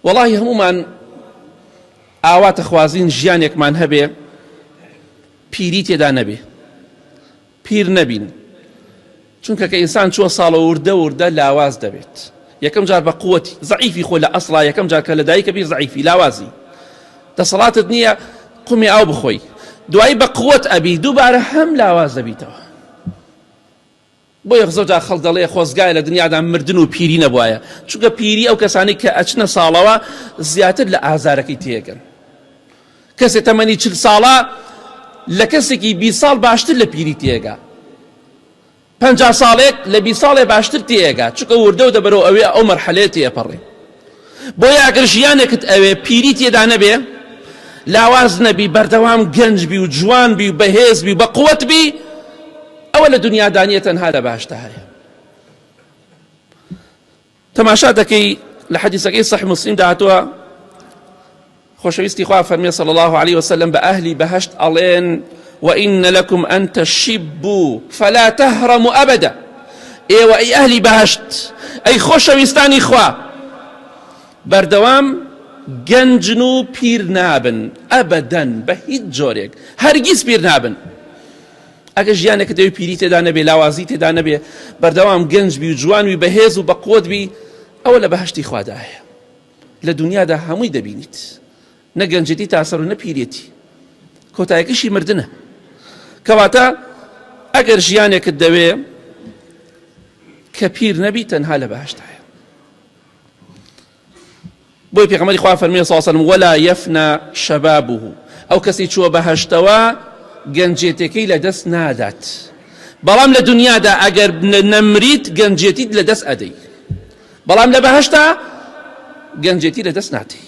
وەڵاهی هەمومان ئاواتە خوازین ژیانێکمان هەبێ پیری تێدا نەبێ، پیر نەبین، چونکە کە ئینسان چووە ساڵە وردە لاواز دەبێت. یەکەم جار بە قووەتی زەعیفی خۆ لە ئەسڵا، یەکەم جار کە لە دایکە بیر زەعیفی لاوازی دەسەڵاتت نییە قومی ئاو بخۆی، دوایی بە قووەت ئەبی دووبارە هەم لاواز دەبیتەوە. بۆیە زۆر جار خەڵک دەڵێ خۆزگایە لە دنیادا مردن و پیری نەبوایە، چونکە پیری ئەو کەسانی کە ئەچنە ساڵەوە زیاتر لە ئازارەکەی تێگەن. کەسێک تەمەنی 40 ساڵە لە کەسێکی 20 ساڵ باشتر لە پیری تێگا، 50 ساڵێک لە 20 ساڵێ باشتر تێگا، چونکە وردە و دەبەرەوە ئەوێ ئەو مەرحەلەیە تێپەڕێ. بۆیە ئەگەر ژیانێکت ئەوێ پیری تێدا نەبێ، لاواز نەبی، بەردەوام گەنج بی و جوان بی و بەهێز بی و بە قووەت بی، ئەوە لە دنیا دانیە تەنها لە باشتە هەیە. تەماشا دەکەی لە حەدیثەکەی صحیح مسلم داهاتووە خۆشەویستی خوا فەرمێ صلی الله عليه وسلم بە ئەهلی بەهەشت ئەڵێن وإن لكم أن تشبوا فلا تهرموا أبدا. ئێوە ئەی ئەهلی بەهەشت، ئەی خۆشەویستانی خوا، بەردەوام گەنجن و پیر نابن، ئەبەدەن بە هیچ جۆرێک، هەرگیز پیر نابن. ئەگە ژیانێکە دەوی پیری تێدا نەبێ، لاوازی تێدا نەبێ، بەردەوام گەنج بی و جوان بی، بەهێز و بە قووەت بی، ئەوە لە بەهەشتی خوادا هەیە. لە دنیادا هەمووی دەبینیت، نە گەنجێتی تاسەر و نە پیرێتی، کۆتایەکەشی مردنە. کەواتە ئەگەر ژیانێکت دەوێ کە پیر نەبی، تەنها لە بەهەشت هەیە. بۆی پێغەمبەری خوا فەرمێ صلی الله علیه وسلم ولا يفنى شبابه، ئەو کەسی چووە بەهەشتەوە گەنجێتەکەی لەدەست نادات، بەڵام لە دنیادا ئەگەر نەمریت گەنجێتیت لەدەست ئەدەی، بەڵام لە بەهەشتا گەنجێتی لەدەست ناتێ.